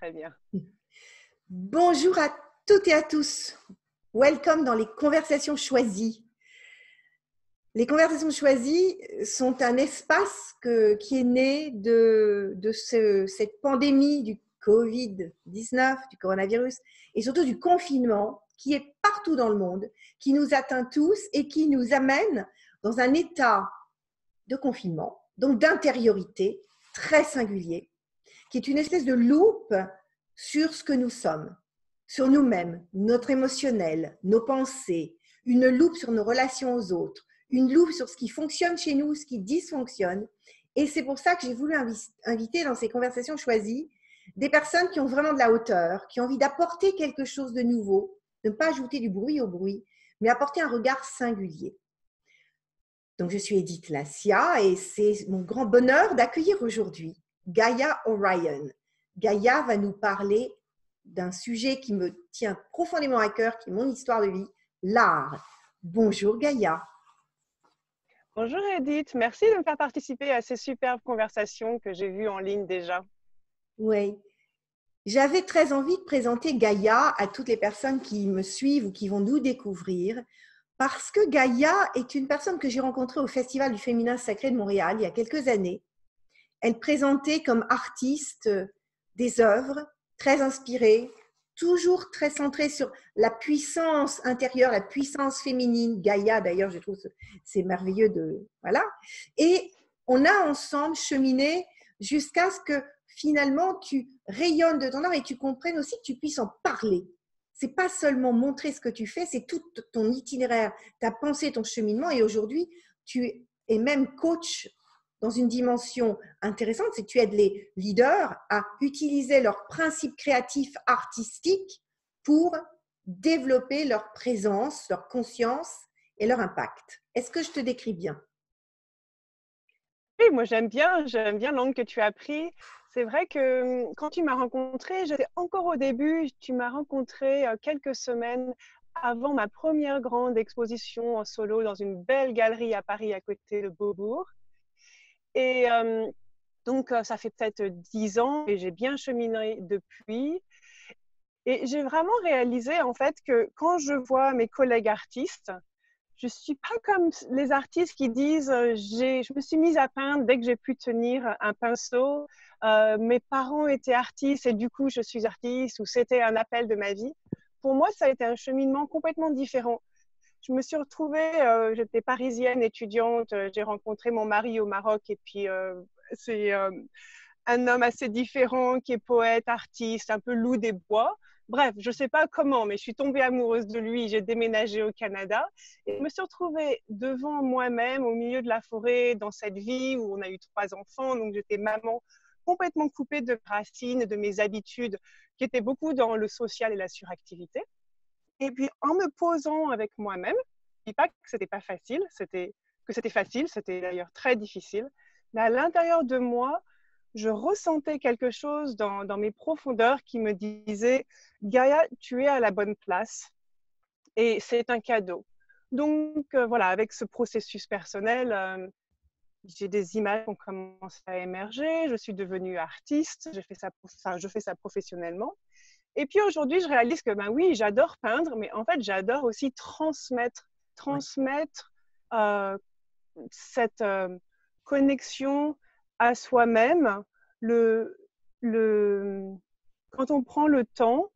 très bien. Bonjour à toutes et à tous. Welcome dans les conversations choisies. Les conversations choisies sont un espace qui est né de cette pandémie du Covid-19, du coronavirus, et surtout du confinement qui est partout dans le monde, qui nous atteint tous et qui nous amène dans un état de confinement, donc d'intériorité très singulier, qui est une espèce de loupe sur ce que nous sommes, sur nous-mêmes, notre émotionnel, nos pensées, une loupe sur nos relations aux autres, une loupe sur ce qui fonctionne chez nous, ce qui dysfonctionne. Et c'est pour ça que j'ai voulu inviter dans ces conversations choisies des personnes qui ont vraiment de la hauteur, qui ont envie d'apporter quelque chose de nouveau, de ne pas ajouter du bruit au bruit, mais apporter un regard singulier. Donc, je suis Edith Lassia et c'est mon grand bonheur d'accueillir aujourd'hui Gaïa Orion. Gaïa va nous parler d'un sujet qui me tient profondément à cœur, qui est mon histoire de vie, l'art. Bonjour Gaïa. Bonjour Edith, merci de me faire participer à ces superbes conversations que j'ai vues en ligne déjà. Oui, j'avais très envie de présenter Gaïa à toutes les personnes qui me suivent ou qui vont nous découvrir, parce que Gaïa est une personne que j'ai rencontrée au Festival du Féminin Sacré de Montréal il y a quelques années. Elle présentait comme artiste des œuvres très inspirées, toujours très centrées sur la puissance intérieure, la puissance féminine. Gaïa, d'ailleurs, je trouve c'est merveilleux de voilà. Et on a ensemble cheminé jusqu'à ce que finalement tu rayonnes de ton art et tu comprennes aussi que tu puisses en parler. C'est pas seulement montrer ce que tu fais, c'est tout ton itinéraire, ta pensée, ton cheminement. Et aujourd'hui, tu es même coach dans une dimension intéressante, c'est que tu aides les leaders à utiliser leurs principes créatifs artistiques pour développer leur présence, leur conscience et leur impact. Est-ce que je te décris bien? Oui, moi j'aime bien l'angle que tu as pris. C'est vrai que quand tu m'as rencontrée, j'étais encore au début, tu m'as rencontrée quelques semaines avant ma première grande exposition en solo dans une belle galerie à Paris à côté de Beaubourg. Et donc, ça fait peut-être 10 ans et j'ai bien cheminé depuis. Et j'ai vraiment réalisé en fait que quand je vois mes collègues artistes, je suis pas comme les artistes qui disent je me suis mise à peindre dès que j'ai pu tenir un pinceau. Mes parents étaient artistes et du coup je suis artiste ou c'était un appel de ma vie. Pour moi, ça a été un cheminement complètement différent. Je me suis retrouvée, j'étais parisienne étudiante, j'ai rencontré mon mari au Maroc et puis c'est un homme assez différent qui est poète, artiste, un peu loup des bois. Bref, je ne sais pas comment, mais je suis tombée amoureuse de lui. J'ai déménagé au Canada et je me suis retrouvée devant moi-même, au milieu de la forêt, dans cette vie où on a eu 3 enfants. Donc, j'étais maman complètement coupée de mes racines, de mes habitudes, qui étaient beaucoup dans le social et la suractivité. Et puis, en me posant avec moi-même, je ne dis pas que ce n'était pas facile, c'était facile, c'était d'ailleurs très difficile. Mais à l'intérieur de moi, je ressentais quelque chose dans mes profondeurs qui me disait « Gaïa, tu es à la bonne place et c'est un cadeau ». Donc voilà, avec ce processus personnel, j'ai des images qui ont commencé à émerger, je suis devenue artiste, je fais ça professionnellement. Et puis aujourd'hui, je réalise que ben oui, j'adore peindre, mais en fait, j'adore aussi transmettre cette connexion à soi-même. Le, quand on prend le temps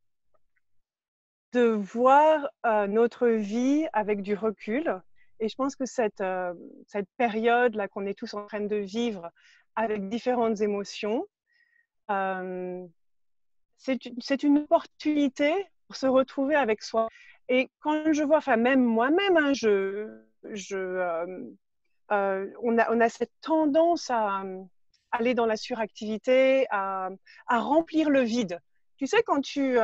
de voir notre vie avec du recul, et je pense que cette période-là qu'on est tous en train de vivre avec différentes émotions, c'est une opportunité pour se retrouver avec soi. Et quand je vois, enfin même moi-même, hein, on a cette tendance à aller dans la suractivité, à remplir le vide. Tu sais, quand tu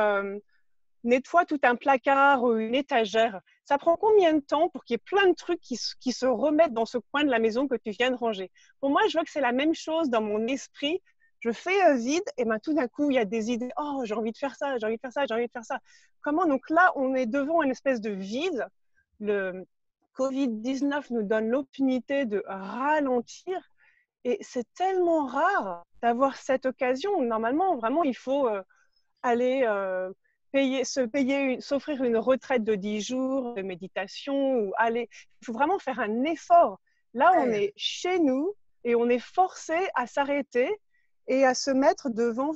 nettoies tout un placard ou une étagère, ça prend combien de temps pour qu'il y ait plein de trucs qui se remettent dans ce coin de la maison que tu viens de ranger? Pour moi, je vois que c'est la même chose dans mon esprit. Je fais vide et ben, tout d'un coup, il y a des idées. Oh, j'ai envie de faire ça, j'ai envie de faire ça, j'ai envie de faire ça. Comment? Donc là, on est devant une espèce de vide. Le Covid-19 nous donne l'opportunité de ralentir et c'est tellement rare d'avoir cette occasion. Normalement, vraiment, il faut aller s'offrir une retraite de 10 jours de méditation ou aller. Il faut vraiment faire un effort. Là, on Faire. est chez nous et on est forcé à s'arrêter et à se mettre devant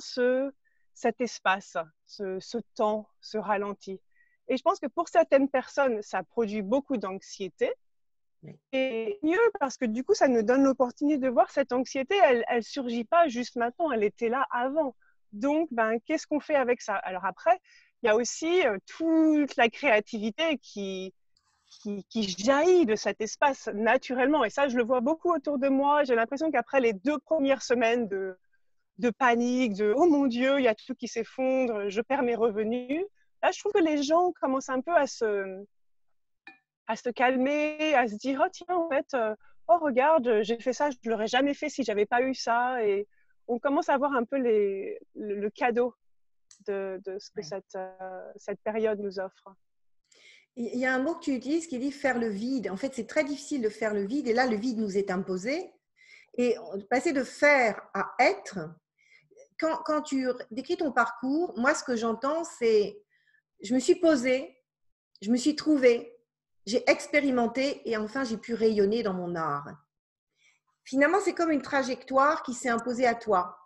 cet espace, ce temps, ce ralenti. Et je pense que pour certaines personnes, ça produit beaucoup d'anxiété. Oui. Et mieux parce que du coup, ça nous donne l'opportunité de voir cette anxiété, elle ne surgit pas juste maintenant, elle était là avant. Donc, ben, qu'est-ce qu'on fait avec ça? Alors après, il y a aussi toute la créativité qui jaillit de cet espace naturellement. Et ça, je le vois beaucoup autour de moi. J'ai l'impression qu'après les 2 premières semaines de panique, de oh mon Dieu, il y a tout qui s'effondre, je perds mes revenus. Là, je trouve que les gens commencent un peu à se calmer, à se dire oh tiens, en fait, oh regarde, j'ai fait ça, je ne l'aurais jamais fait si j'avais pas eu ça. Et on commence à voir un peu le cadeau de ce que Ouais. cette période nous offre. Il y a un mot que tu utilises qui dit faire le vide. En fait, c'est très difficile de faire le vide. Et là, le vide nous est imposé. Et passer de faire à être, quand tu décris ton parcours, moi, ce que j'entends, c'est je me suis posée, je me suis trouvée, j'ai expérimenté et enfin, j'ai pu rayonner dans mon art. Finalement, c'est comme une trajectoire qui s'est imposée à toi.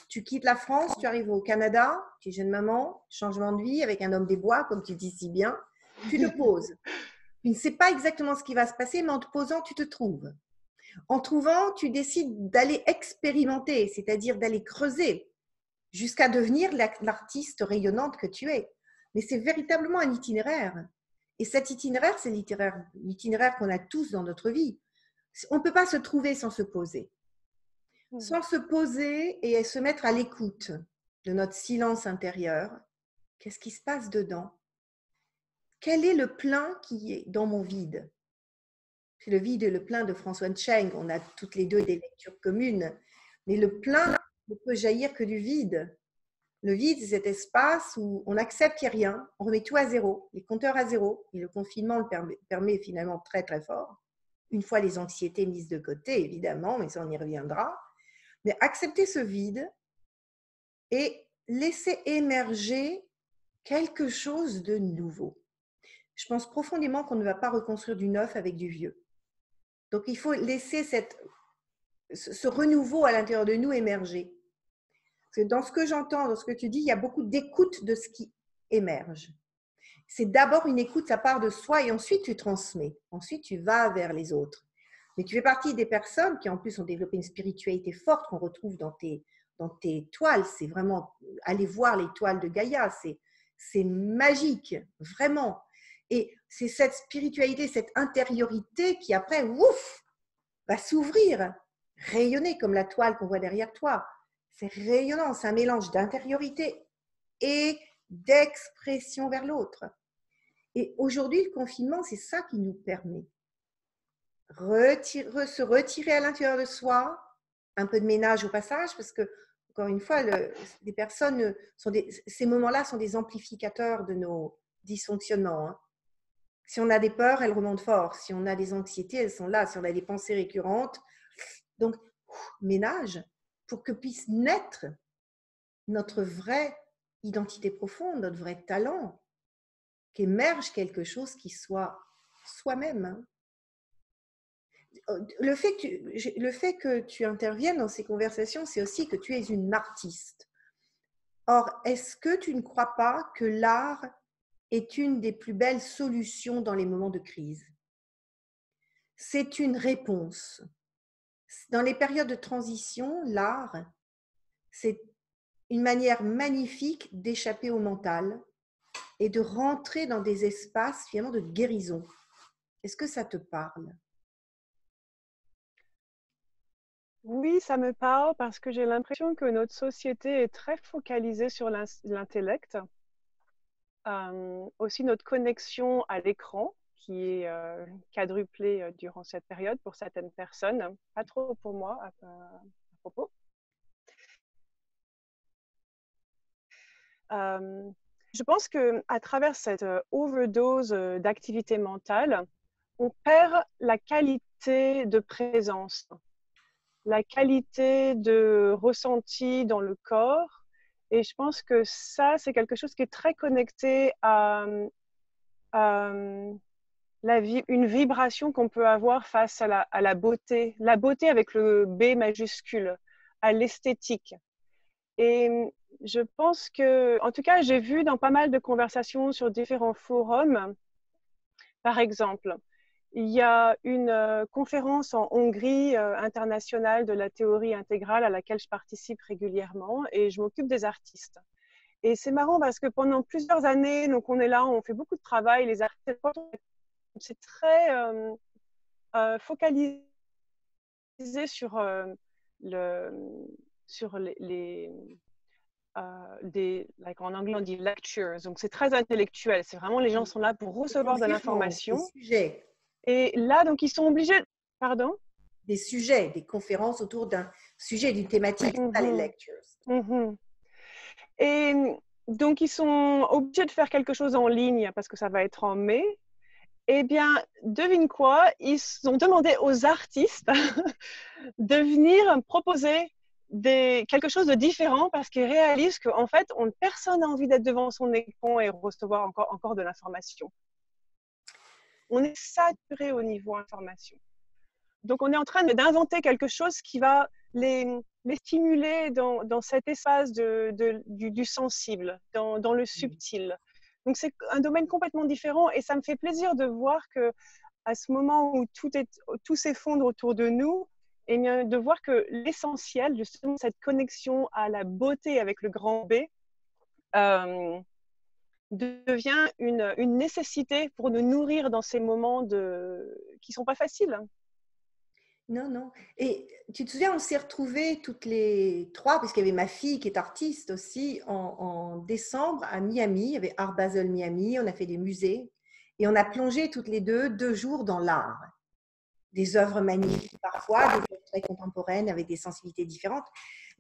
Tu quittes la France, tu arrives au Canada, tu es jeune maman, changement de vie avec un homme des bois, comme tu dis si bien. Tu te poses. Tu ne sais pas exactement ce qui va se passer, mais en te posant, tu te trouves. En trouvant, tu décides d'aller expérimenter, c'est-à-dire d'aller creuser jusqu'à devenir l'artiste rayonnante que tu es. Mais c'est véritablement un itinéraire. Et cet itinéraire, c'est l'itinéraire qu'on a tous dans notre vie. On ne peut pas se trouver sans se poser. Sans se poser et se mettre à l'écoute de notre silence intérieur. Qu'est-ce qui se passe dedans? Quel est le plein qui est dans mon vide? C'est le vide et le plein de François Cheng. On a toutes les deux des lectures communes. Mais le plein ne peut jaillir que du vide. Le vide, c'est cet espace où on accepte qu'il n'y a rien, on remet tout à zéro, les compteurs à zéro, et le confinement le permet finalement très très fort. Une fois les anxiétés mises de côté, évidemment, mais ça on y reviendra. Mais accepter ce vide et laisser émerger quelque chose de nouveau. Je pense profondément qu'on ne va pas reconstruire du neuf avec du vieux. Donc il faut laisser ce renouveau à l'intérieur de nous émerger. Parce que dans ce que j'entends, dans ce que tu dis, il y a beaucoup d'écoute de ce qui émerge. C'est d'abord une écoute, ça part de soi et ensuite tu transmets. Ensuite, tu vas vers les autres. Mais tu fais partie des personnes qui en plus ont développé une spiritualité forte qu'on retrouve dans tes toiles. C'est vraiment, aller voir les toiles de Gaïa, c'est magique, vraiment. Et c'est cette spiritualité, cette intériorité qui après, ouf, va s'ouvrir, rayonner comme la toile qu'on voit derrière toi. C'est rayonnant, c'est un mélange d'intériorité et d'expression vers l'autre. Et aujourd'hui, le confinement, c'est ça qui nous permet. Se retirer à l'intérieur de soi, un peu de ménage au passage, parce que, encore une fois, les personnes ces moments-là sont des amplificateurs de nos dysfonctionnements. Hein. Si on a des peurs, elles remontent fort. Si on a des anxiétés, elles sont là. Si on a des pensées récurrentes, donc ménage pour que puisse naître notre vraie identité profonde, notre vrai talent, qu'émerge quelque chose qui soit soi-même. Hein. Le fait que tu interviennes dans ces conversations, c'est aussi que tu es une artiste. Or, est-ce que tu ne crois pas que l'art est une des plus belles solutions dans les moments de crise? C'est une réponse. Dans les périodes de transition, l'art, c'est une manière magnifique d'échapper au mental et de rentrer dans des espaces finalement de guérison. Est-ce que ça te parle? Oui, ça me parle parce que j'ai l'impression que notre société est très focalisée sur l'intellect. Aussi notre connexion à l'écran qui est quadruplée durant cette période pour certaines personnes, pas trop pour moi à propos. Je pense qu'à travers cette overdose d'activité mentale, on perd la qualité de présence, la qualité de ressenti dans le corps Et je pense que ça, c'est quelque chose qui est très connecté à une vibration qu'on peut avoir face à la beauté. La beauté avec le B majuscule, à l'esthétique. Et je pense que, en tout cas, j'ai vu dans pas mal de conversations sur différents forums, par exemple, il y a une conférence en Hongrie internationale de la théorie intégrale à laquelle je participe régulièrement et je m'occupe des artistes. Et c'est marrant parce que pendant plusieurs années, donc on est là, on fait beaucoup de travail, les artistes, c'est très focalisé sur, le, sur like en anglais on dit lectures, donc c'est très intellectuel, c'est vraiment les gens sont là pour Des recevoir de conférences, des l'information. sujets. Et là, donc, ils sont obligés. Pardon? Des sujets, des conférences autour d'un sujet, d'une thématique, c'est ça les Mhm, lectures. mhm. Et donc, ils sont obligés de faire quelque chose en ligne parce que ça va être en mai. Eh bien, devine quoi? Ils ont demandé aux artistes de venir proposer quelque chose de différent parce qu'ils réalisent qu'en fait, personne n'a envie d'être devant son écran et recevoir encore de l'information. On est saturé au niveau information. Donc, on est en train d'inventer quelque chose qui va les stimuler dans cet espace du sensible, dans le subtil. Donc, c'est un domaine complètement différent et ça me fait plaisir de voir que à ce moment où tout s'effondre autour de nous, et bien, de voir que l'essentiel, justement, cette connexion à la beauté avec le grand B, devient une nécessité pour nous nourrir dans ces moments qui ne sont pas faciles. Non, non. Et tu te souviens, on s'est retrouvés toutes les trois, puisqu'il y avait ma fille qui est artiste aussi, en décembre à Miami. Il y avait Art Basel Miami, on a fait des musées et on a plongé toutes les deux jours dans l'art. Des œuvres magnifiques parfois, des œuvres très contemporaines avec des sensibilités différentes.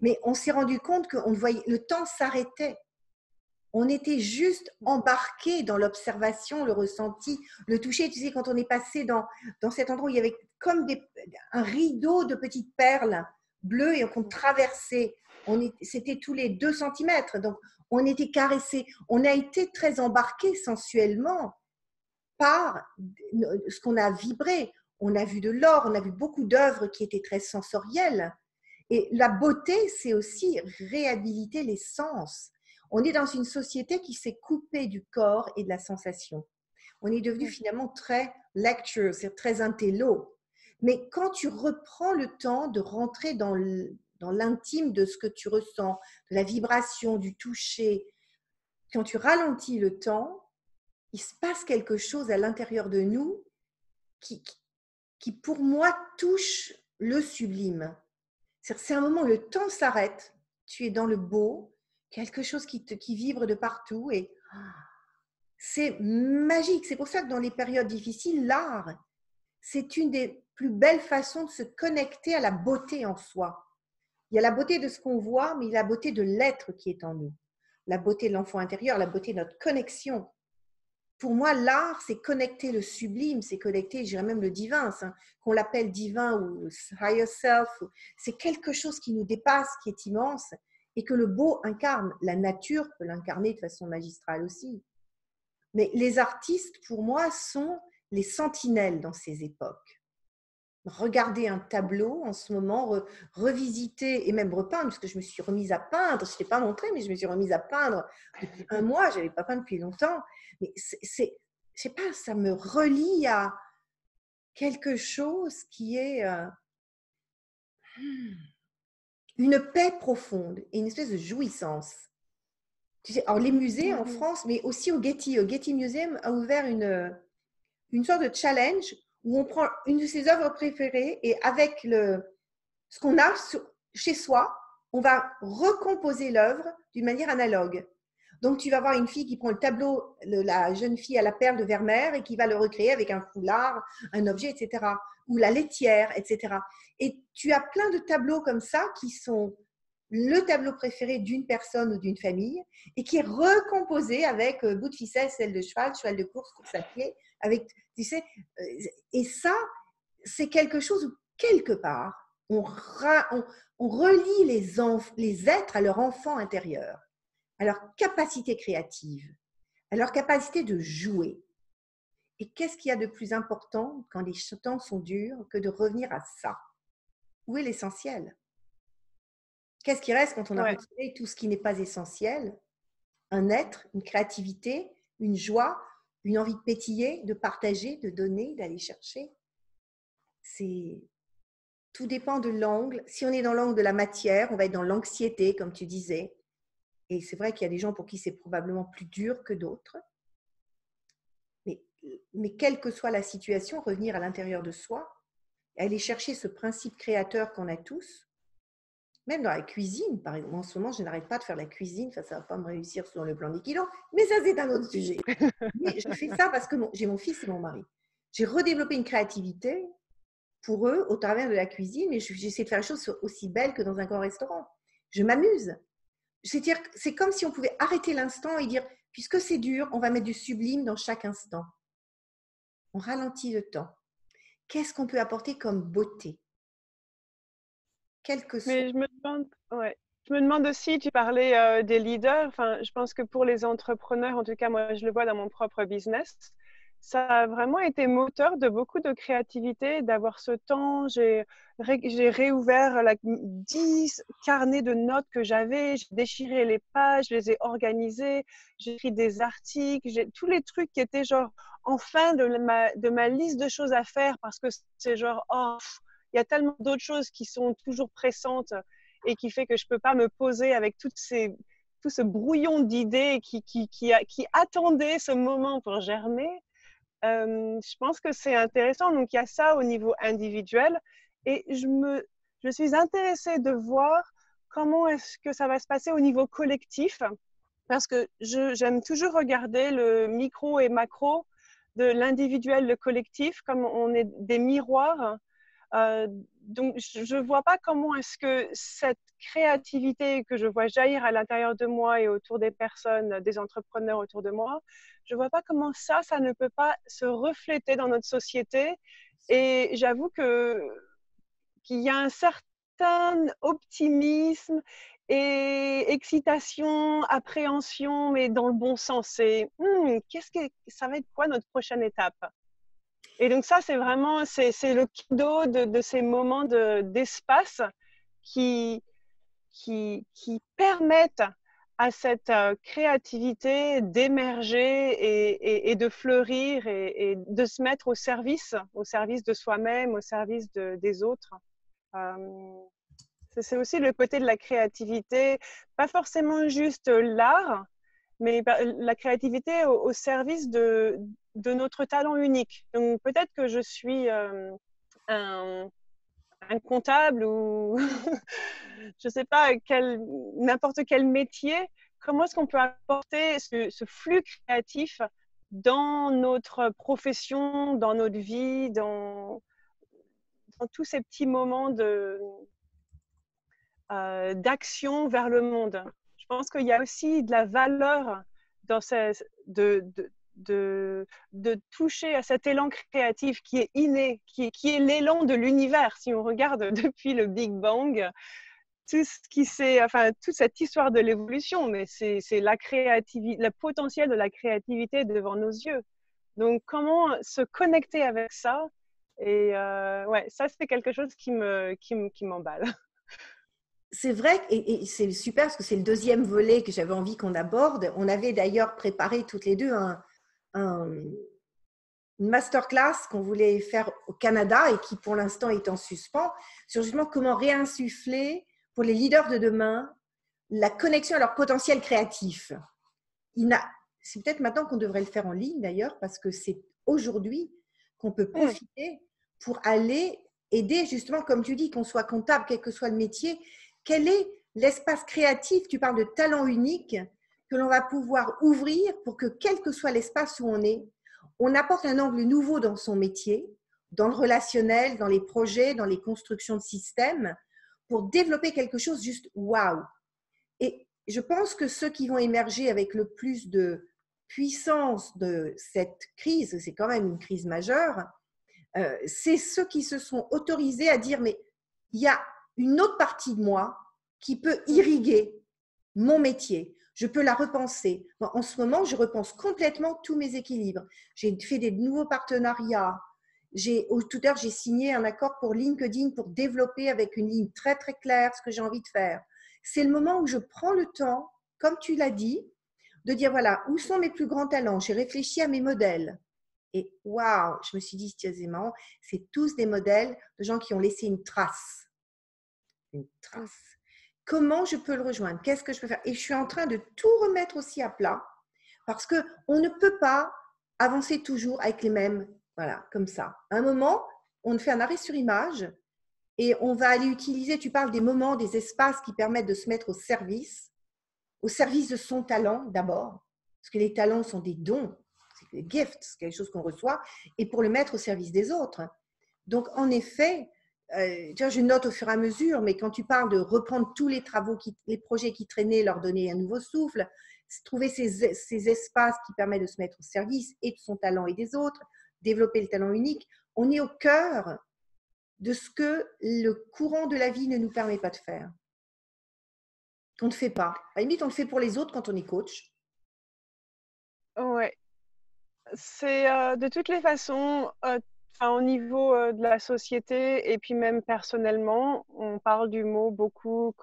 Mais on s'est rendu compte que le temps s'arrêtait. On était juste embarqué dans l'observation, le ressenti, le toucher. Tu sais, quand on est passé dans cet endroit où il y avait comme un rideau de petites perles bleues et qu'on traversait, c'était tous les 2 centimètres. Donc, on était caressé. On a été très embarqué sensuellement par ce qu'on a vibré. On a vu de l'or, on a vu beaucoup d'œuvres qui étaient très sensorielles. Et la beauté, c'est aussi réhabiliter les sens. On est dans une société qui s'est coupée du corps et de la sensation. On est devenu finalement très lecture, c'est très intello. Mais quand tu reprends le temps de rentrer dans l'intime de ce que tu ressens, de la vibration, du toucher, quand tu ralentis le temps, il se passe quelque chose à l'intérieur de nous qui pour moi, touche le sublime. C'est un moment où le temps s'arrête, tu es dans le beau, quelque chose qui vibre de partout et c'est magique. C'est pour ça que dans les périodes difficiles, l'art, c'est une des plus belles façons de se connecter à la beauté en soi. Il y a la beauté de ce qu'on voit, mais il y a la beauté de l'être qui est en nous. La beauté de l'enfant intérieur, la beauté de notre connexion. Pour moi, l'art, c'est connecter le sublime, c'est connecter, je dirais même le divin, qu'on l'appelle divin ou higher self. C'est quelque chose qui nous dépasse, qui est immense et que le beau incarne. La nature peut l'incarner de façon magistrale aussi. Mais les artistes, pour moi, sont les sentinelles dans ces époques. Regarder un tableau en ce moment, revisiter et même repeindre, parce que je me suis remise à peindre, je ne t'ai pas montré, mais je me suis remise à peindre depuis un mois, je n'avais pas peint depuis longtemps. Mais je ne sais pas, ça me relie à quelque chose qui est une paix profonde et une espèce de jouissance. Tu sais, alors les musées en France, mais aussi au Getty Museum a ouvert une sorte de challenge où on prend une de ses œuvres préférées et avec ce qu'on a chez soi, on va recomposer l'œuvre d'une manière analogue. Donc, tu vas voir une fille qui prend le tableau, la jeune fille à la perle de Vermeer et qui va le recréer avec un foulard, un objet, etc. Ou la laitière, etc. Et tu as plein de tableaux comme ça qui sont le tableau préféré d'une personne ou d'une famille et qui est recomposé avec bout de ficelle, selle de cheval de course, course à pied, avec, tu sais, et ça, c'est quelque chose où, quelque part, on relie les êtres à leur enfant intérieur. à leur capacité créative, à leur capacité de jouer. Et qu'est-ce qu'il y a de plus important quand les temps sont durs que de revenir à ça? Où est l'essentiel? Qu'est-ce qui reste quand on a Ouais. retiré tout ce qui n'est pas essentiel? Un être, une créativité, une joie, une envie de pétiller, de partager, de donner, d'aller chercher. Tout dépend de l'angle. Si on est dans l'angle de la matière, on va être dans l'anxiété, comme tu disais. Et c'est vrai qu'il y a des gens pour qui c'est probablement plus dur que d'autres. Mais quelle que soit la situation, revenir à l'intérieur de soi, aller chercher ce principe créateur qu'on a tous, même dans la cuisine, par exemple. En ce moment, je n'arrête pas de faire la cuisine, ça ne va pas me réussir selon le plan des kilos, mais ça, c'est un autre sujet. Mais je fais ça parce que j'ai mon fils et mon mari. J'ai redéveloppé une créativité pour eux au travers de la cuisine, mais j'essaie de faire les choses aussi belles que dans un grand restaurant. Je m'amuse. C'est-à-dire, c'est comme si on pouvait arrêter l'instant et dire, puisque c'est dur, on va mettre du sublime dans chaque instant. On ralentit le temps. Qu'est-ce qu'on peut apporter comme beauté? Quel que soit. Mais je me demande aussi, tu parlais des leaders. Enfin, je pense que pour les entrepreneurs, en tout cas, moi, je le vois dans mon propre business, ça a vraiment été moteur de beaucoup de créativité, d'avoir ce temps. J'ai réouvert 10 carnets de notes que j'avais, j'ai déchiré les pages, je les ai organisés, j'ai écrit des articles, j'ai tous les trucs qui étaient genre en fin de ma liste de choses à faire parce que c'est genre, oh, il y a tellement d'autres choses qui sont toujours pressantes et qui fait que je peux pas me poser avec tout ce brouillon d'idées qui attendait ce moment pour germer. Je pense que c'est intéressant. Donc, il y a ça au niveau individuel. Et je suis intéressée de voir comment est-ce que ça va se passer au niveau collectif. Parce que j'aime toujours regarder le micro et macro de l'individuel, le collectif, comme on est des miroirs. Donc, je ne vois pas comment est-ce que cette créativité que je vois jaillir à l'intérieur de moi et autour des personnes, des entrepreneurs autour de moi, je ne vois pas comment ça ne peut pas se refléter dans notre société. Et j'avoue qu'il y a un certain optimisme et excitation, appréhension, mais dans le bon sens. C'est qu'est-ce que ça va être quoi notre prochaine étape? Et donc ça, c'est vraiment c'est le cadeau de ces moments d'espace qui, qui permettent à cette créativité d'émerger et de fleurir et de se mettre au service de soi-même, au service des autres. C'est aussi le côté de la créativité, pas forcément juste l'art, mais la créativité au service de notre talent unique. Donc peut-être que je suis un, un comptable ou je ne sais pas, n'importe quel métier. Comment est-ce qu'on peut apporter ce flux créatif dans notre profession, dans notre vie, dans tous ces petits moments d'action vers le monde? Je pense qu'il y a aussi de la valeur dans de toucher à cet élan créatif qui est inné, qui est l'élan de l'univers. Si on regarde depuis le Big Bang, tout ce qui enfin, toute cette histoire de l'évolution, mais c'est la créativité, le potentiel de la créativité devant nos yeux. Donc, comment se connecter avec ça? Et ouais, ça, c'est quelque chose qui m'emballe. C'est vrai, et c'est super parce que c'est le deuxième volet que j'avais envie qu'on aborde. On avait d'ailleurs préparé toutes les deux une masterclass qu'on voulait faire au Canada et qui pour l'instant est en suspens, sur justement comment réinsuffler pour les leaders de demain la connexion à leur potentiel créatif. C'est peut-être maintenant qu'on devrait le faire en ligne d'ailleurs, parce que c'est aujourd'hui qu'on peut profiter pour aller aider justement, comme tu dis, qu'on soit comptable, quel que soit le métier, quel est l'espace créatif, tu parles de talent unique, que l'on va pouvoir ouvrir pour que quel que soit l'espace où on apporte un angle nouveau dans son métier, dans le relationnel, dans les projets, dans les constructions de systèmes, pour développer quelque chose juste waouh. Et je pense que ceux qui vont émerger avec le plus de puissance de cette crise, c'est quand même une crise majeure, c'est ceux qui se sont autorisés à dire mais il y a une autre partie de moi qui peut irriguer mon métier. je peux la repenser. Moi, en ce moment, je repense complètement tous mes équilibres. J'ai fait des nouveaux partenariats. Tout à l'heure, j'ai signé un accord pour LinkedIn pour développer avec une ligne très, très claire ce que j'ai envie de faire. C'est le moment où je prends le temps, comme tu l'as dit, de dire, voilà, où sont mes plus grands talents? J'ai réfléchi à mes modèles. Et waouh, je me suis dit, c'est marrant, c'est tous des modèles de gens qui ont laissé une trace. Une trace. Comment je peux le rejoindre? Qu'est-ce que je peux faire? Et je suis en train de tout remettre aussi à plat parce qu'on ne peut pas avancer toujours avec les mêmes, voilà, comme ça. À un moment, on fait un arrêt sur image et on va aller utiliser, tu parles des moments, des espaces qui permettent de se mettre au service de son talent d'abord, parce que les talents sont des dons, c'est des gifts, c'est quelque chose qu'on reçoit, et pour le mettre au service des autres. Donc, en effet, je note au fur et à mesure, mais quand tu parles de reprendre tous les travaux, les projets qui traînaient, leur donner un nouveau souffle, trouver ces espaces qui permettent de se mettre au service et de son talent et des autres, développer le talent unique, on est au cœur de ce que le courant de la vie ne nous permet pas de faire. Qu'on ne fait pas. À la limite, on le fait pour les autres quand on est coach. Ouais. C'est de toutes les façons, au niveau de la société et puis même personnellement, on parle du mot beaucoup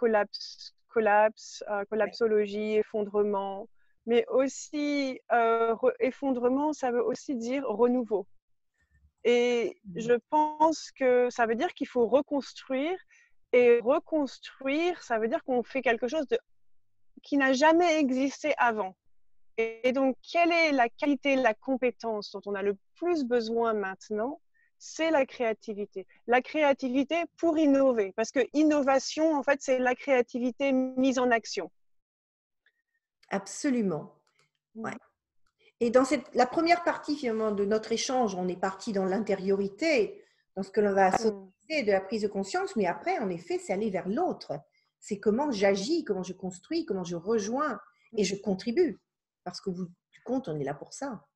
collapsologie, effondrement, mais aussi effondrement, ça veut aussi dire renouveau. Et je pense que ça veut dire qu'il faut reconstruire, et reconstruire, ça veut dire qu'on fait quelque chose qui n'a jamais existé avant. Et donc, quelle est la qualité, la compétence dont on a le plus besoin maintenant? C'est la créativité. La créativité pour innover, parce que innovation, en fait, c'est la créativité mise en action. Absolument. Ouais. Et dans la première partie finalement de notre échange, on est parti dans l'intériorité, dans ce que l'on va associer de la prise de conscience, mais après, en effet, c'est aller vers l'autre. C'est comment j'agis, comment je construis, comment je rejoins et je contribue. Parce que du compte, on est là pour ça.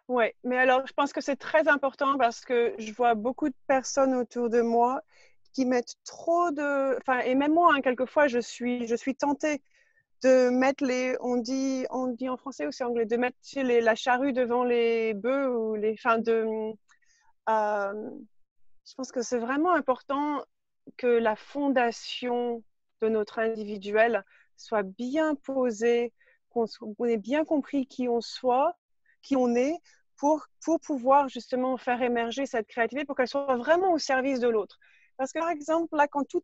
Oui, mais alors je pense que c'est très important parce que je vois beaucoup de personnes autour de moi qui mettent trop de… Enfin, et même moi, hein, quelquefois, je suis tentée de mettre on dit en français ou c'est anglais, de mettre la charrue devant les bœufs ou les… Enfin, je pense que c'est vraiment important que la fondation de notre individuel soit bien posée, qu'on ait bien compris qui on est, pour pouvoir justement faire émerger cette créativité, pour qu'elle soit vraiment au service de l'autre. Parce que par exemple, là, quand tout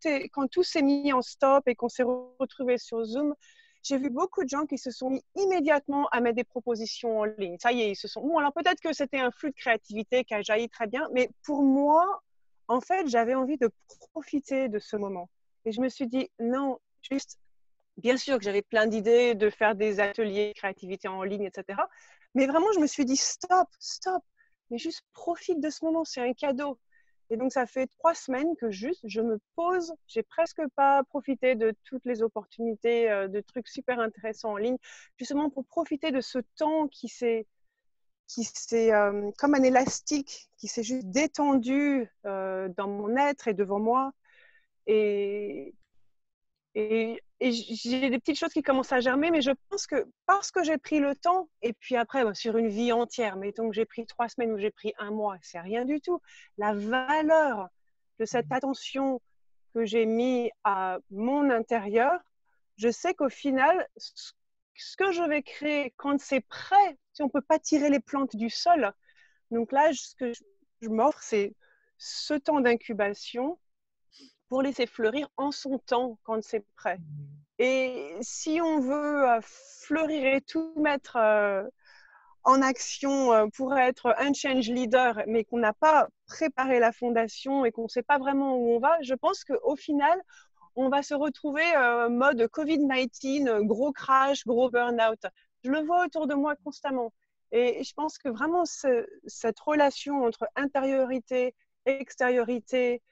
s'est mis en stop et qu'on s'est retrouvés sur Zoom, j'ai vu beaucoup de gens qui se sont mis immédiatement à mettre des propositions en ligne. Ça y est, ils se sont… Bon, alors peut-être que c'était un flux de créativité qui a jailli très bien, mais pour moi, en fait, j'avais envie de profiter de ce moment. Et je me suis dit, non, juste, bien sûr que j'avais plein d'idées de faire des ateliers de créativité en ligne, etc. Mais vraiment, je me suis dit, stop, mais juste profite de ce moment, c'est un cadeau. Et donc, ça fait 3 semaines que juste, je me pose, j'ai presque pas profité de toutes les opportunités, de trucs super intéressants en ligne, justement pour profiter de ce temps qui s'est comme un élastique, qui s'est juste détendu dans mon être et devant moi. Et j'ai des petites choses qui commencent à germer, mais je pense que parce que j'ai pris le temps, et puis après, sur une vie entière, mettons que j'ai pris 3 semaines ou j'ai pris un mois, c'est rien du tout. La valeur de cette attention que j'ai mis à mon intérieur, je sais qu'au final, ce que je vais créer quand c'est prêt, si on ne peut pas tirer les plantes du sol, donc là, ce que je m'offre, c'est ce temps d'incubation pour laisser fleurir en son temps quand c'est prêt. Et si on veut fleurir et tout mettre en action pour être un change leader, mais qu'on n'a pas préparé la fondation et qu'on ne sait pas vraiment où on va, je pense qu'au final, on va se retrouver mode Covid-19, gros crash, gros burn-out. Je le vois autour de moi constamment. Et je pense que vraiment, cette relation entre intériorité, extériorité,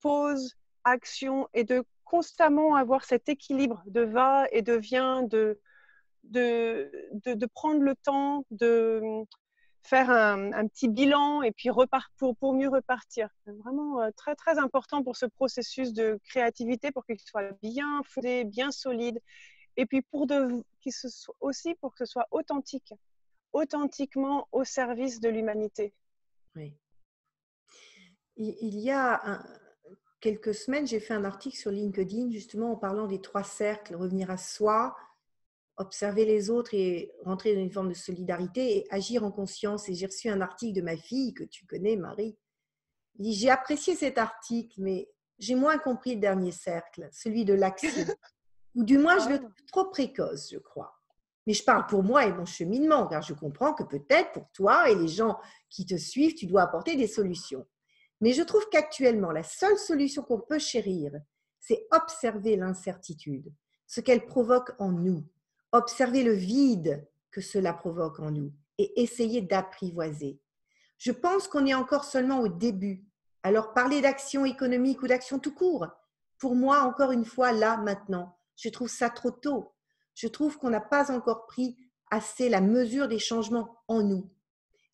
pause, action, et de constamment avoir cet équilibre de va et de vient, de prendre le temps de faire un petit bilan et puis pour mieux repartir. C'est vraiment très, très important pour ce processus de créativité, pour qu'il soit bien fondé, bien solide, Et puis aussi pour que ce soit authentique, authentiquement au service de l'humanité. Oui. Il y a quelques semaines, j'ai fait un article sur LinkedIn justement en parlant des 3 cercles, revenir à soi, observer les autres et rentrer dans une forme de solidarité et agir en conscience. Et j'ai reçu un article de ma fille que tu connais, Marie. Il dit, j'ai apprécié cet article, mais j'ai moins compris le dernier cercle, celui de l'action. Ou du moins, je le trouve trop précoce, je crois. Mais je parle pour moi et mon cheminement, car je comprends que peut-être pour toi et les gens qui te suivent, tu dois apporter des solutions. Mais je trouve qu'actuellement, la seule solution qu'on peut chérir, c'est observer l'incertitude, ce qu'elle provoque en nous, observer le vide que cela provoque en nous et essayer d'apprivoiser. Je pense qu'on est encore seulement au début. Alors parler d'action économique ou d'action tout court, pour moi, encore une fois, là, maintenant, je trouve ça trop tôt. Je trouve qu'on n'a pas encore pris assez la mesure des changements en nous.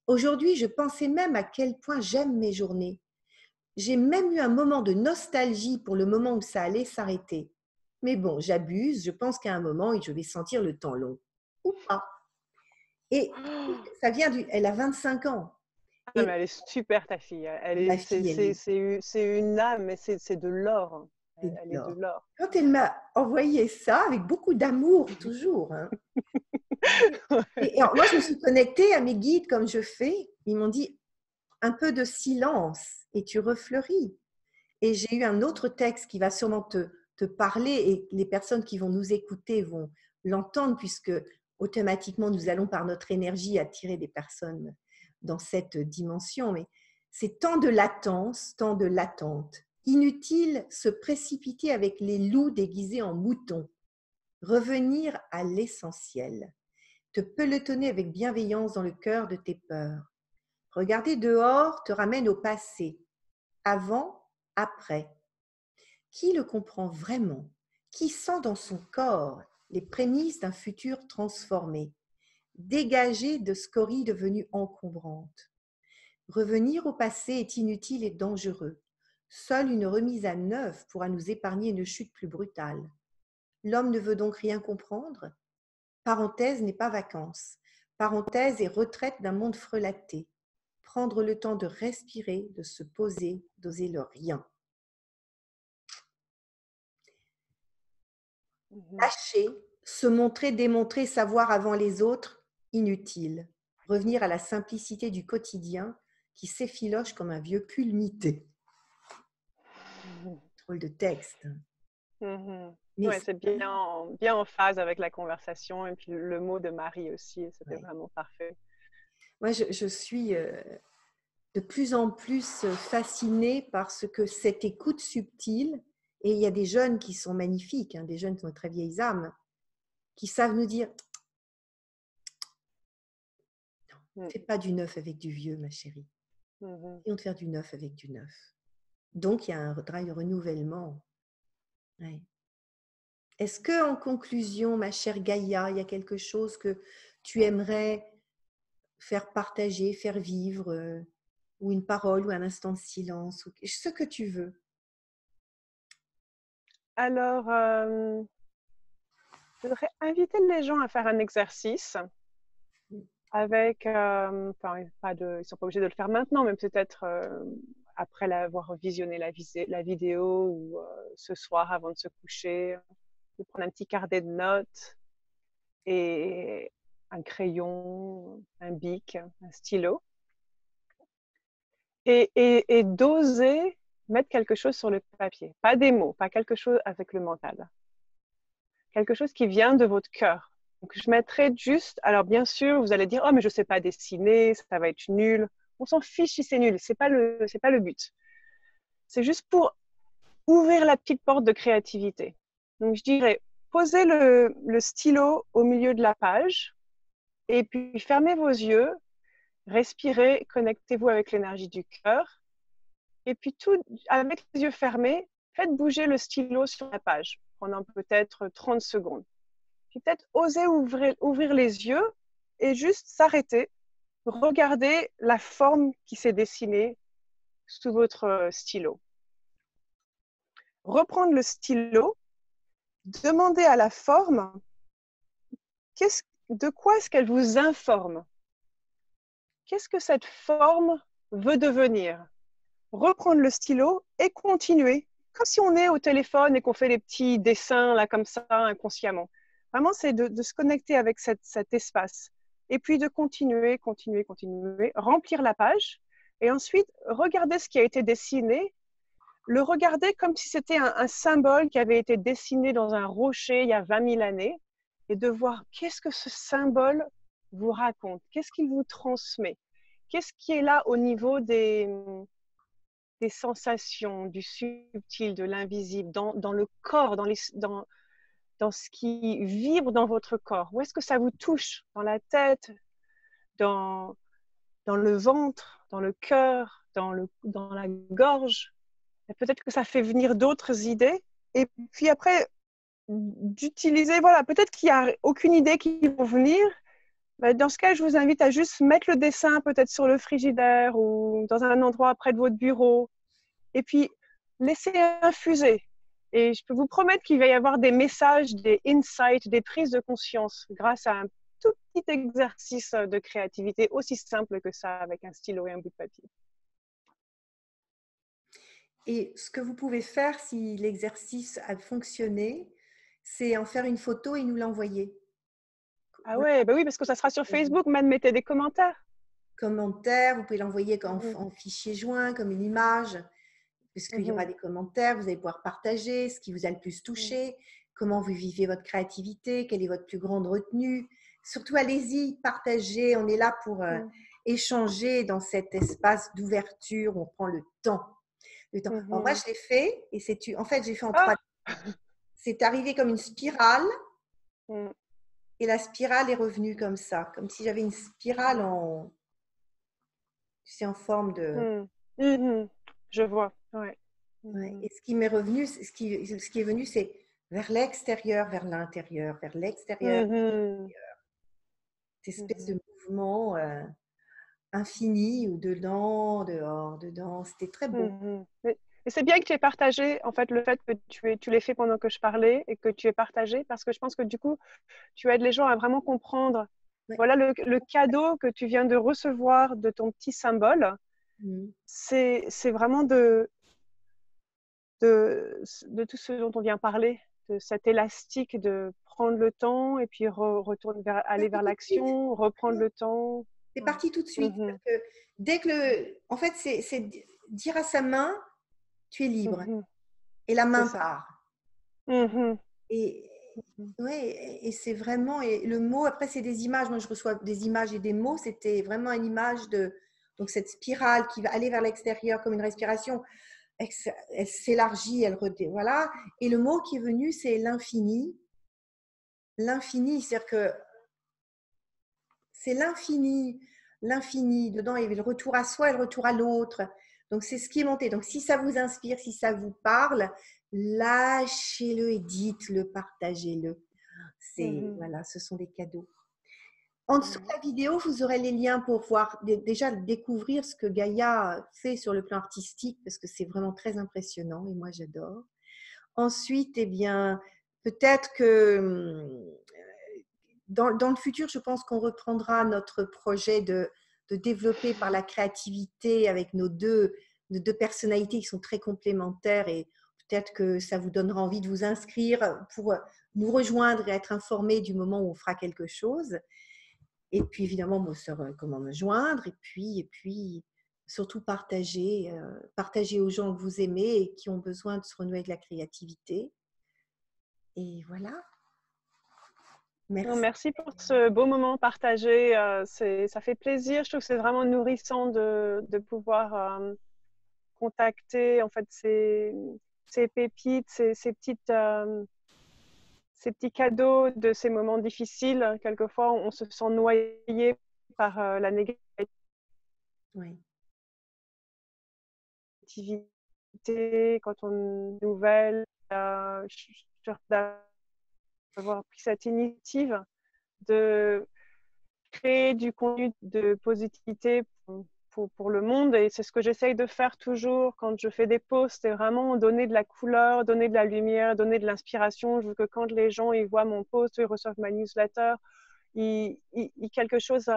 Aujourd'hui, je pensais même à quel point j'aime mes journées. J'ai même eu un moment de nostalgie pour le moment où ça allait s'arrêter. Mais bon, j'abuse, je pense qu'à un moment, je vais sentir le temps long. Ou pas. Et ça vient elle a 25 ans. Ah, Et mais elle est super, ta fille. ma fille, elle est C'est une âme, mais c'est de l'or. Elle est de énorme. l'or. Quand elle m'a envoyé ça, avec beaucoup d'amour toujours, hein. Et alors, moi, je me suis connectée à mes guides comme je fais. Ils m'ont dit un peu de silence et tu refleuris. Et j'ai eu un autre texte qui va sûrement te parler et les personnes qui vont nous écouter vont l'entendre puisque automatiquement nous allons par notre énergie attirer des personnes dans cette dimension. Mais c'est tant de latence, tant de l'attente. Inutile se précipiter avec les loups déguisés en moutons. Revenir à l'essentiel. Te pelotonner avec bienveillance dans le cœur de tes peurs. Regarder dehors te ramène au passé. Avant, après. Qui le comprend vraiment? Qui sent dans son corps les prémices d'un futur transformé? Dégagé de scories devenues encombrantes. Revenir au passé est inutile et dangereux. Seule une remise à neuf pourra nous épargner une chute plus brutale. L'homme ne veut donc rien comprendre? Parenthèse n'est pas vacances. Parenthèse est retraite d'un monde frelaté. Prendre le temps de respirer, de se poser, d'oser le rien. Lâcher, se montrer, démontrer, savoir avant les autres, inutile. Revenir à la simplicité du quotidien qui s'effiloche comme un vieux culmité. Drôle de texte. Oui, c'est bien en phase avec la conversation et puis le mot de Marie aussi, c'était vraiment parfait. Moi, je suis de plus en plus fascinée par ce que cette écoute subtile, et il y a des jeunes qui sont magnifiques, hein, des jeunes qui sont de très vieilles âmes, qui savent nous dire non, fais pas du neuf avec du vieux, ma chérie. Essayons de faire du neuf avec du neuf. Donc, il y a un travail de renouvellement. Ouais. Est-ce que, en conclusion, ma chère Gaïa, il y a quelque chose que tu aimerais faire partager, faire vivre, ou une parole, ou un instant de silence, ou ce que tu veux? Alors, je voudrais inviter les gens à faire un exercice avec, enfin, ils ne sont pas obligés de le faire maintenant, mais peut-être après avoir visionné la vidéo ou ce soir avant de se coucher, de prendre un petit carnet de notes et un crayon, un bic, un stylo et d'oser mettre quelque chose sur le papier. Pas des mots, pas quelque chose avec le mental. Quelque chose qui vient de votre cœur. Donc, je mettrai juste, alors bien sûr, vous allez dire, oh, mais je ne sais pas dessiner, ça va être nul. On s'en fiche si c'est nul, c'est pas le but. C'est juste pour ouvrir la petite porte de créativité. Donc, je dirais, posez le stylo au milieu de la page et puis fermez vos yeux, respirez, connectez-vous avec l'énergie du cœur. Et puis, avec les yeux fermés, faites bouger le stylo sur la page pendant peut-être 30 secondes. Puis peut-être oser ouvrir les yeux et juste s'arrêter, regarder la forme qui s'est dessinée sous votre stylo. Reprendre le stylo, demander à la forme de quoi est-ce qu'elle vous informe? Qu'est-ce que cette forme veut devenir? Reprendre le stylo et continuer, comme si on est au téléphone et qu'on fait des petits dessins là comme ça inconsciemment. Vraiment, c'est de se connecter avec cet espace. Et puis de continuer, remplir la page. Et ensuite, regarder ce qui a été dessiné, le regarder comme si c'était un symbole qui avait été dessiné dans un rocher il y a 20 000 années, et de voir qu'est-ce que ce symbole vous raconte, qu'est-ce qu'il vous transmet, qu'est-ce qui est là au niveau des sensations, du subtil, de l'invisible, dans le corps, dans ce qui vibre dans votre corps. Où est-ce que ça vous touche? Dans la tête, dans, dans le ventre, dans le cœur, dans la gorge. Peut-être que ça fait venir d'autres idées. Et puis après, d'utiliser, voilà, peut-être qu'il n'y a aucune idée qui va venir. Dans ce cas, je vous invite à juste mettre le dessin peut-être sur le frigidaire ou dans un endroit près de votre bureau. Et puis, laissez infuser. Et je peux vous promettre qu'il va y avoir des messages, des insights, des prises de conscience grâce à un tout petit exercice de créativité, aussi simple que ça, avec un stylo et un bout de papier. Et ce que vous pouvez faire si l'exercice a fonctionné, c'est en faire une photo et nous l'envoyer. Ah ouais, bah oui, parce que ça sera sur Facebook, même mettez des commentaires. Commentaires, vous pouvez l'envoyer en fichier joint, comme une image, puisqu'il y aura des commentaires, vous allez pouvoir partager ce qui vous a le plus touché, comment vous vivez votre créativité, quelle est votre plus grande retenue. Surtout, allez-y, partagez, on est là pour échanger dans cet espace d'ouverture, on prend le temps. Alors, moi, je l'ai fait, et en fait, j'ai fait en 3D. C'est arrivé comme une spirale, et la spirale est revenue comme ça, comme si j'avais une spirale en forme de… Je vois, ouais. Ouais. Et ce qui m'est revenu, ce qui est venu, c'est vers l'extérieur, vers l'intérieur, vers l'extérieur, cette espèce de mouvement infini, ou dedans, dehors, dedans. C'était très beau. Et c'est bien que tu aies partagé, en fait, le fait que tu l'aies fait pendant que je parlais et que tu aies partagé, parce que je pense que du coup, tu aides les gens à vraiment comprendre. Voilà le cadeau que tu viens de recevoir de ton petit symbole. C'est vraiment de tout ce dont on vient parler, de cet élastique, de prendre le temps et puis aller vers l'action, reprendre le temps. C'est parti tout de suite. Parce que dès que en fait, c'est dire à sa main, tu es libre. Et la main part. Et c'est vraiment, et le mot, après, c'est des images. Moi, je reçois des images et des mots. C'était vraiment une image de donc cette spirale qui va aller vers l'extérieur comme une respiration. Elle s'élargit, voilà. Et le mot qui est venu, c'est l'infini. L'infini, c'est-à-dire que c'est l'infini. L'infini, dedans, il y avait le retour à soi et le retour à l'autre. Donc, c'est ce qui est monté. Donc, si ça vous inspire, si ça vous parle, lâchez-le et dites-le, partagez-le. Voilà, ce sont des cadeaux. En dessous de la vidéo, vous aurez les liens pour voir, déjà découvrir ce que Gaïa fait sur le plan artistique, parce que c'est vraiment très impressionnant et moi j'adore. Ensuite, eh bien, peut-être que dans le futur, je pense qu'on reprendra notre projet de développer par la créativité avec nos deux personnalités qui sont très complémentaires, et peut-être que ça vous donnera envie de vous inscrire pour nous rejoindre et être informé du moment où on fera quelque chose. Et puis évidemment, moi, comment me joindre, et puis surtout partager aux gens que vous aimez et qui ont besoin de se renouer avec la créativité. Et voilà. Merci. Merci pour ce beau moment partagé. Ça fait plaisir. Je trouve que c'est vraiment nourrissant de pouvoir contacter en fait ces pépites, ces petits cadeaux de ces moments difficiles. Quelquefois, on se sent noyé par la négativité. Quand on nouvelle, d'avoir pris cette initiative de créer du contenu de positivité pour le monde, et c'est ce que j'essaye de faire toujours quand je fais des posts, c'est vraiment donner de la couleur, donner de la lumière, donner de l'inspiration. Je veux que quand les gens ils voient mon post, ils reçoivent ma newsletter, quelque chose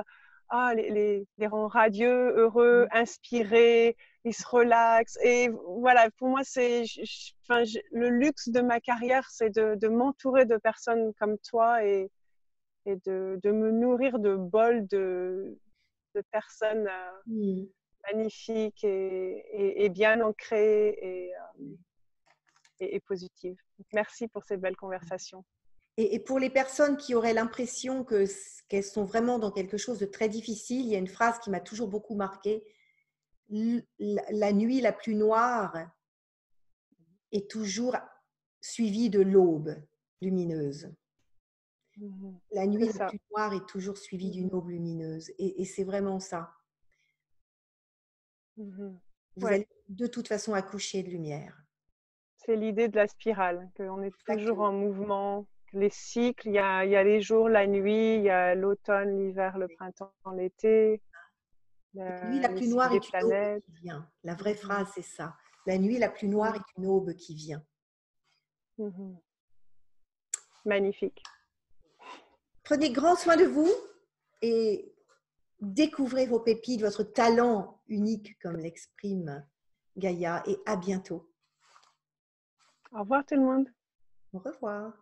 les rend radieux, heureux, inspirés, ils se relaxent. Et voilà, pour moi, le luxe de ma carrière, c'est de m'entourer de personnes comme toi et de me nourrir de bols de personnes Mm. magnifiques et bien ancrées et positives. Merci pour ces belles conversations. Et pour les personnes qui auraient l'impression qu'elles sont vraiment dans quelque chose de très difficile, il y a une phrase qui m'a toujours beaucoup marquée. La nuit la plus noire est toujours suivie de l'aube lumineuse. La nuit C'est la ça. plus noire est toujours suivie d'une aube lumineuse. Et c'est vraiment ça. Vous Ouais. allez de toute façon accoucher de lumière. C'est l'idée de la spirale, qu'on est toujours Exactement. en mouvement. Les cycles, il y a les jours, la nuit, il y a l'automne, l'hiver, le printemps, l'été, La nuit la les plus cycles noire des est une aube planètes. qui vient. La vraie phrase, c'est ça. La nuit la plus noire est une aube qui vient. Magnifique. Prenez grand soin de vous et découvrez vos pépites, votre talent unique, comme l'exprime Gaïa. Et à bientôt. Au revoir tout le monde. Au revoir.